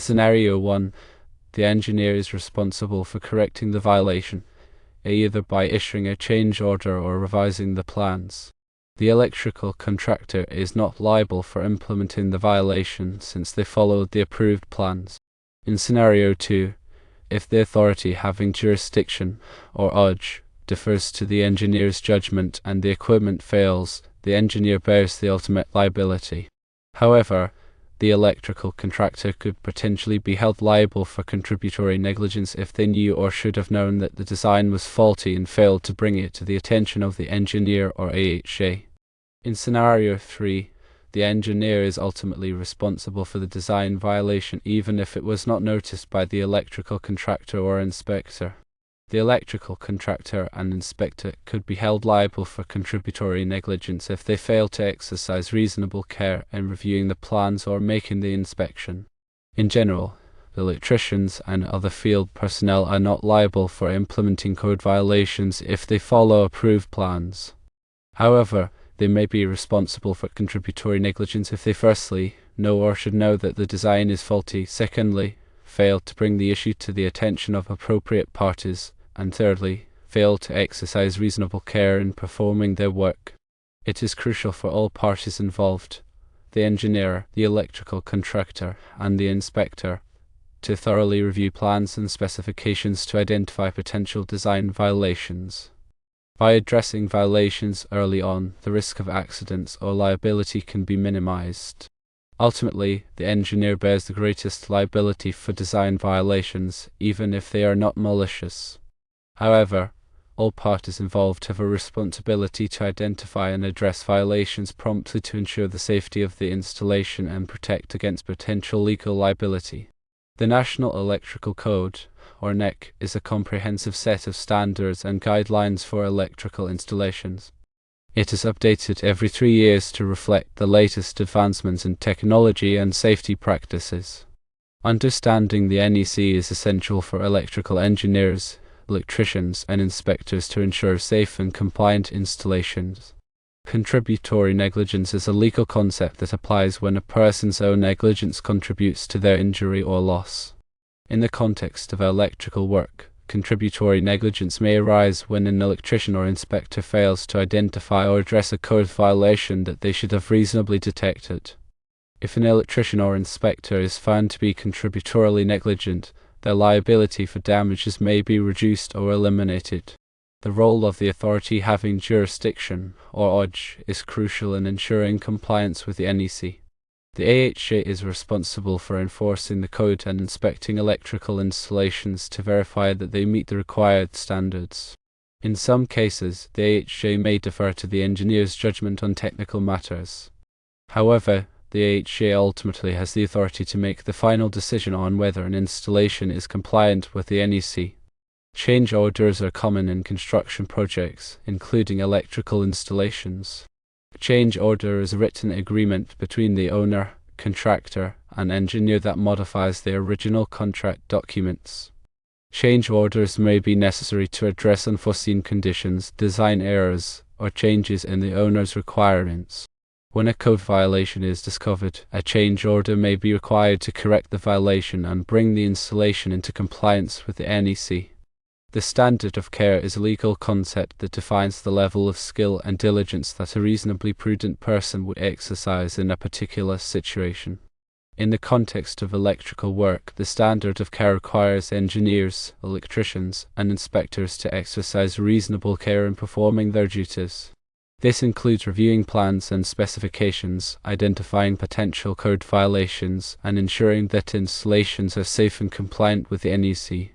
scenario 1, the engineer is responsible for correcting the violation, either by issuing a change order or revising the plans. The electrical contractor is not liable for implementing the violation since they followed the approved plans. In scenario 2, if the authority having jurisdiction, or OJ, defers to the engineer's judgment and the equipment fails, the engineer bears the ultimate liability. However, the electrical contractor could potentially be held liable for contributory negligence if they knew or should have known that the design was faulty and failed to bring it to the attention of the engineer or AHA. In scenario 3, the engineer is ultimately responsible for the design violation even if it was not noticed by the electrical contractor or inspector. The electrical contractor and inspector could be held liable for contributory negligence if they fail to exercise reasonable care in reviewing the plans or making the inspection. In general, the electricians and other field personnel are not liable for implementing code violations if they follow approved plans. However, they may be responsible for contributory negligence if they firstly know or should know that the design is faulty, secondly, fail to bring the issue to the attention of appropriate parties, and thirdly, fail to exercise reasonable care in performing their work. It is crucial for all parties involved, the engineer, the electrical contractor, and the inspector, to thoroughly review plans and specifications to identify potential design violations. By addressing violations early on, the risk of accidents or liability can be minimized. Ultimately, the engineer bears the greatest liability for design violations, even if they are not malicious. However, all parties involved have a responsibility to identify and address violations promptly to ensure the safety of the installation and protect against potential legal liability. The National Electrical Code, or NEC, is a comprehensive set of standards and guidelines for electrical installations. It is updated every 3 years to reflect the latest advancements in technology and safety practices. Understanding the NEC is essential for electrical engineers, electricians, and inspectors to ensure safe and compliant installations. Contributory negligence is a legal concept that applies when a person's own negligence contributes to their injury or loss. In the context of electrical work, contributory negligence may arise when an electrician or inspector fails to identify or address a code violation that they should have reasonably detected. If an electrician or inspector is found to be contributorily negligent, their liability for damages may be reduced or eliminated. The role of the authority having jurisdiction, or OJ, is crucial in ensuring compliance with the NEC. The AHA is responsible for enforcing the code and inspecting electrical installations to verify that they meet the required standards. In some cases, the AHA may defer to the engineer's judgment on technical matters. However, the AHA ultimately has the authority to make the final decision on whether an installation is compliant with the NEC. Change orders are common in construction projects, including electrical installations. A change order is a written agreement between the owner, contractor, and engineer that modifies the original contract documents. Change orders may be necessary to address unforeseen conditions, design errors, or changes in the owner's requirements. When a code violation is discovered, a change order may be required to correct the violation and bring the installation into compliance with the NEC. The standard of care is a legal concept that defines the level of skill and diligence that a reasonably prudent person would exercise in a particular situation. In the context of electrical work, the standard of care requires engineers, electricians, and inspectors to exercise reasonable care in performing their duties. This includes reviewing plans and specifications, identifying potential code violations, and ensuring that installations are safe and compliant with the NEC.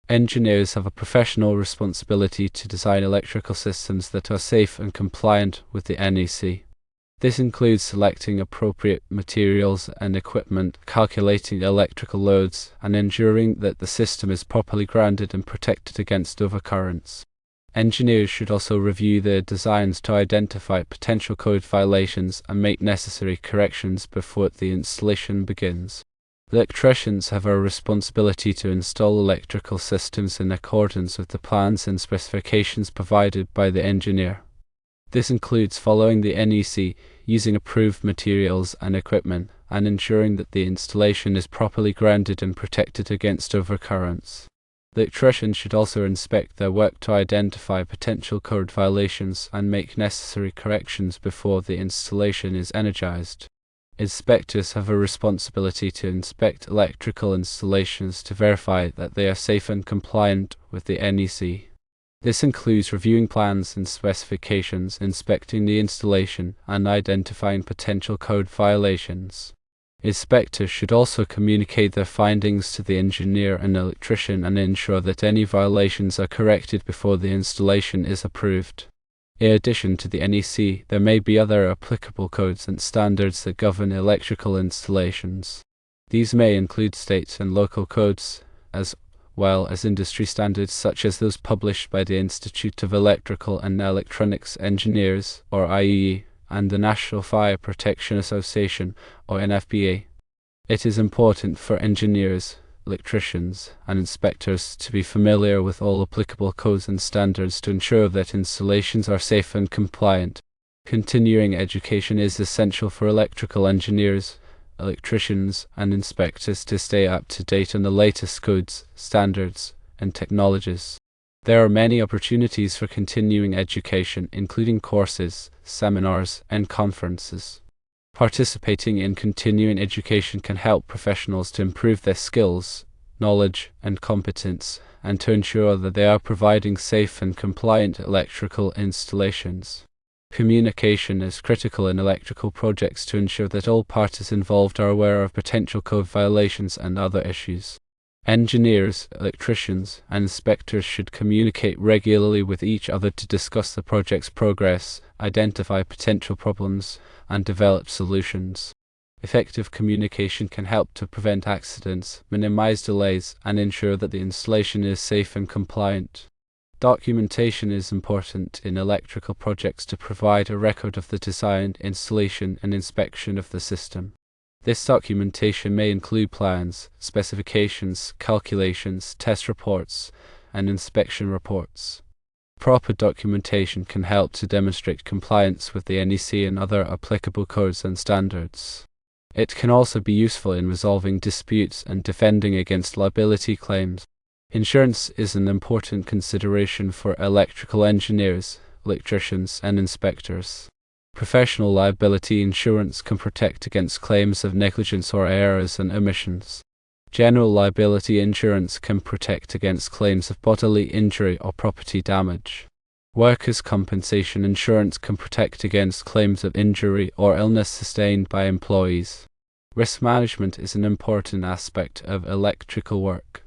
Engineers have a professional responsibility to design electrical systems that are safe and compliant with the NEC. This includes selecting appropriate materials and equipment, calculating electrical loads, and ensuring that the system is properly grounded and protected against overcurrents. Engineers should also review their designs to identify potential code violations and make necessary corrections before the installation begins. Electricians have a responsibility to install electrical systems in accordance with the plans and specifications provided by the engineer. This includes following the NEC, using approved materials and equipment, and ensuring that the installation is properly grounded and protected against overcurrents. Electricians should also inspect their work to identify potential code violations and make necessary corrections before the installation is energized. Inspectors have a responsibility to inspect electrical installations to verify that they are safe and compliant with the NEC. This includes reviewing plans and specifications, inspecting the installation, and identifying potential code violations. Inspectors should also communicate their findings to the engineer and electrician and ensure that any violations are corrected before the installation is approved. In addition to the NEC, there may be other applicable codes and standards that govern electrical installations. These may include state and local codes, as well as industry standards such as those published by the Institute of Electrical and Electronics Engineers, or IEE, and the National Fire Protection Association, or NFPA. It is important for engineers, electricians, and inspectors to be familiar with all applicable codes and standards to ensure that installations are safe and compliant. Continuing education is essential for electrical engineers, electricians, and inspectors to stay up to date on the latest codes, standards, and technologies. There are many opportunities for continuing education, including courses, seminars, and conferences. Participating in continuing education can help professionals to improve their skills, knowledge, and competence, and to ensure that they are providing safe and compliant electrical installations. Communication is critical in electrical projects to ensure that all parties involved are aware of potential code violations and other issues. Engineers, electricians, and inspectors should communicate regularly with each other to discuss the project's progress, identify potential problems, and develop solutions. Effective communication can help to prevent accidents, minimize delays, and ensure that the installation is safe and compliant. Documentation is important in electrical projects to provide a record of the design, installation, and inspection of the system. This documentation may include plans, specifications, calculations, test reports, and inspection reports. Proper documentation can help to demonstrate compliance with the NEC and other applicable codes and standards. It can also be useful in resolving disputes and defending against liability claims. Insurance is an important consideration for electrical engineers, electricians, and inspectors. Professional liability insurance can protect against claims of negligence or errors and omissions. General liability insurance can protect against claims of bodily injury or property damage. Workers' compensation insurance can protect against claims of injury or illness sustained by employees. Risk management is an important aspect of electrical work.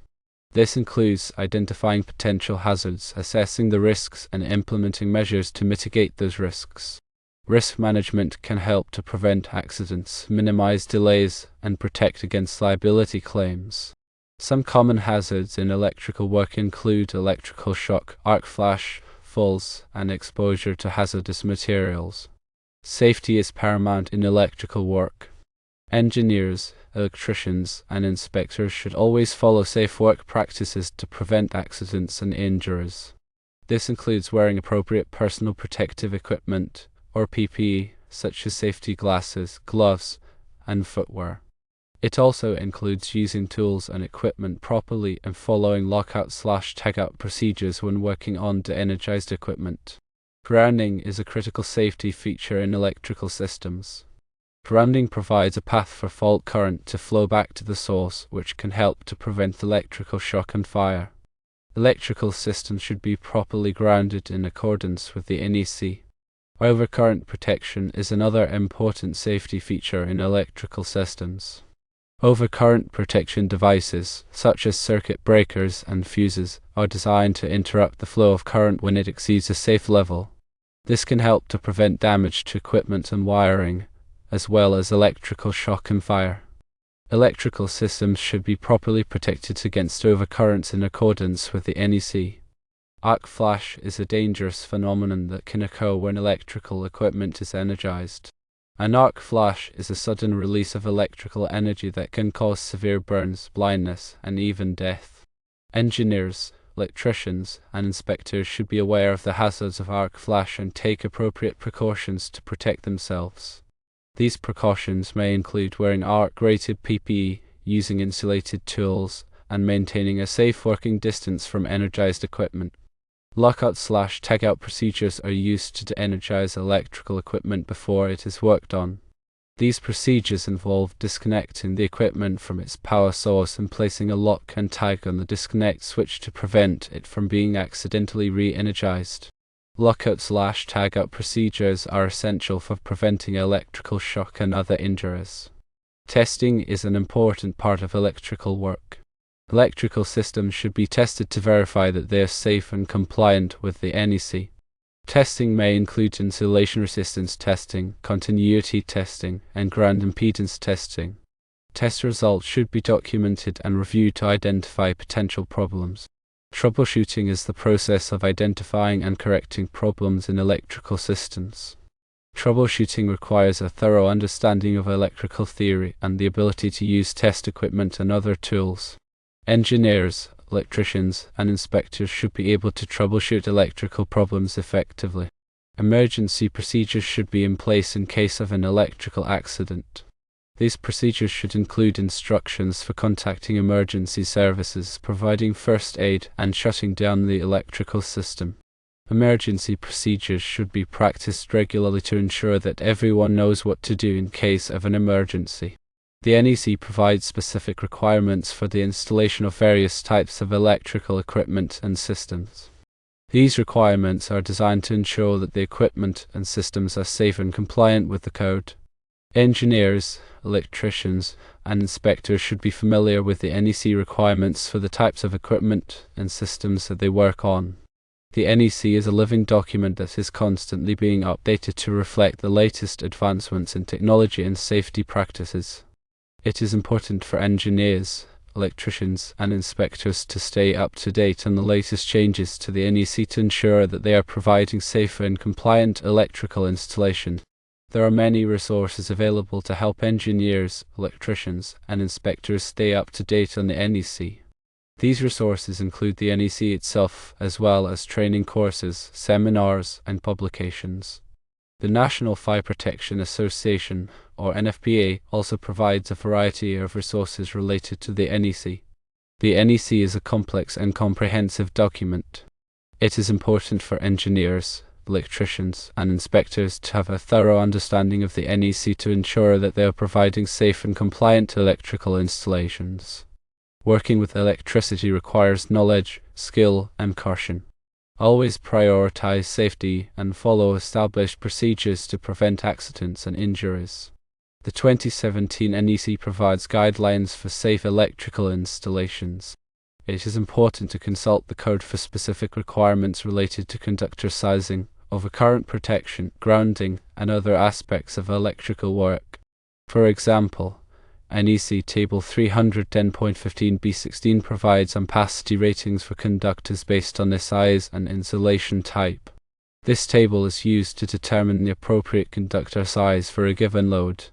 This includes identifying potential hazards, assessing the risks, and implementing measures to mitigate those risks. Risk management can help to prevent accidents, minimize delays, and protect against liability claims. Some common hazards in electrical work include electrical shock, arc flash, falls, and exposure to hazardous materials. Safety is paramount in electrical work. Engineers, electricians, and inspectors should always follow safe work practices to prevent accidents and injuries. This includes wearing appropriate personal protective equipment, or PPE, such as safety glasses, gloves, and footwear. It also includes using tools and equipment properly and following lockout/tagout procedures when working on de-energized equipment. Grounding is a critical safety feature in electrical systems. Grounding provides a path for fault current to flow back to the source, which can help to prevent electrical shock and fire. Electrical systems should be properly grounded in accordance with the NEC. Overcurrent protection is another important safety feature in electrical systems. Overcurrent protection devices, such as circuit breakers and fuses, are designed to interrupt the flow of current when it exceeds a safe level. This can help to prevent damage to equipment and wiring, as well as electrical shock and fire. Electrical systems should be properly protected against overcurrents in accordance with the NEC. Arc flash is a dangerous phenomenon that can occur when electrical equipment is energized. An arc flash is a sudden release of electrical energy that can cause severe burns, blindness, and even death. Engineers, electricians, and inspectors should be aware of the hazards of arc flash and take appropriate precautions to protect themselves. These precautions may include wearing ARC-rated PPE, using insulated tools, and maintaining a safe working distance from energized equipment. Lockout/tagout procedures are used to de-energize electrical equipment before it is worked on. These procedures involve disconnecting the equipment from its power source and placing a lock and tag on the disconnect switch to prevent it from being accidentally re-energized. Lockout/tagout procedures are essential for preventing electrical shock and other injuries. Testing is an important part of electrical work. Electrical systems should be tested to verify that they are safe and compliant with the NEC. Testing may include insulation resistance testing, continuity testing, and ground impedance testing. Test results should be documented and reviewed to identify potential problems. Troubleshooting is the process of identifying and correcting problems in electrical systems. Troubleshooting requires a thorough understanding of electrical theory and the ability to use test equipment and other tools. Engineers, electricians, and inspectors should be able to troubleshoot electrical problems effectively. Emergency procedures should be in place in case of an electrical accident. These procedures should include instructions for contacting emergency services, providing first aid, and shutting down the electrical system. Emergency procedures should be practiced regularly to ensure that everyone knows what to do in case of an emergency. The NEC provides specific requirements for the installation of various types of electrical equipment and systems. These requirements are designed to ensure that the equipment and systems are safe and compliant with the code. Engineers, electricians, and inspectors should be familiar with the NEC requirements for the types of equipment and systems that they work on. The NEC is a living document that is constantly being updated to reflect the latest advancements in technology and safety practices. It is important for engineers, electricians, and inspectors to stay up to date on the latest changes to the NEC to ensure that they are providing safe and compliant electrical installation. There are many resources available to help engineers, electricians, and inspectors stay up to date on the NEC. These resources include the NEC itself, as well as training courses, seminars, and publications. The National Fire Protection Association, or NFPA, also provides a variety of resources related to the NEC. The NEC is a complex and comprehensive document. It is important for engineers, electricians, and inspectors to have a thorough understanding of the NEC to ensure that they are providing safe and compliant electrical installations. Working with electricity requires knowledge, skill, and caution. Always prioritize safety and follow established procedures to prevent accidents and injuries. The 2017 NEC provides guidelines for safe electrical installations. It is important to consult the code for specific requirements related to conductor sizing, overcurrent protection, grounding, and other aspects of electrical work. For example, NEC Table 310.15b16 provides ampacity ratings for conductors based on their size and insulation type. This table is used to determine the appropriate conductor size for a given load.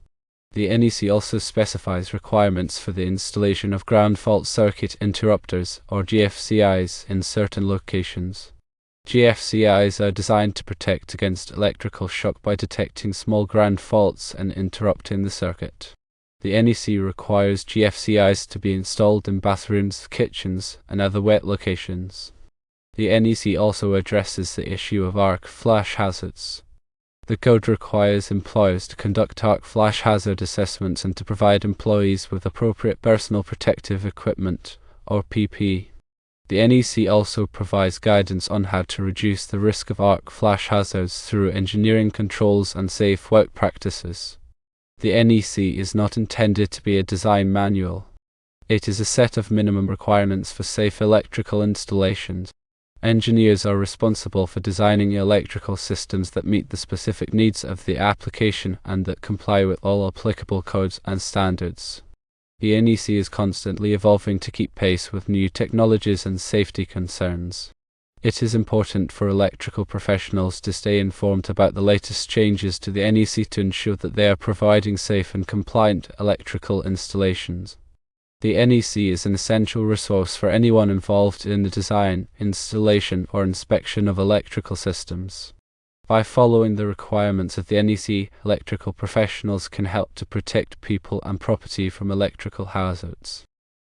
The NEC also specifies requirements for the installation of ground fault circuit interrupters, or GFCIs, in certain locations. GFCIs are designed to protect against electrical shock by detecting small ground faults and interrupting the circuit. The NEC requires GFCIs to be installed in bathrooms, kitchens, and other wet locations. The NEC also addresses the issue of arc flash hazards. The code requires employers to conduct arc flash hazard assessments and to provide employees with appropriate personal protective equipment, or PPE. The NEC also provides guidance on how to reduce the risk of arc flash hazards through engineering controls and safe work practices. The NEC is not intended to be a design manual. It is a set of minimum requirements for safe electrical installations. Engineers are responsible for designing electrical systems that meet the specific needs of the application and that comply with all applicable codes and standards. The NEC is constantly evolving to keep pace with new technologies and safety concerns. It is important for electrical professionals to stay informed about the latest changes to the NEC to ensure that they are providing safe and compliant electrical installations. The NEC is an essential resource for anyone involved in the design, installation, or inspection of electrical systems. By following the requirements of the NEC, electrical professionals can help to protect people and property from electrical hazards.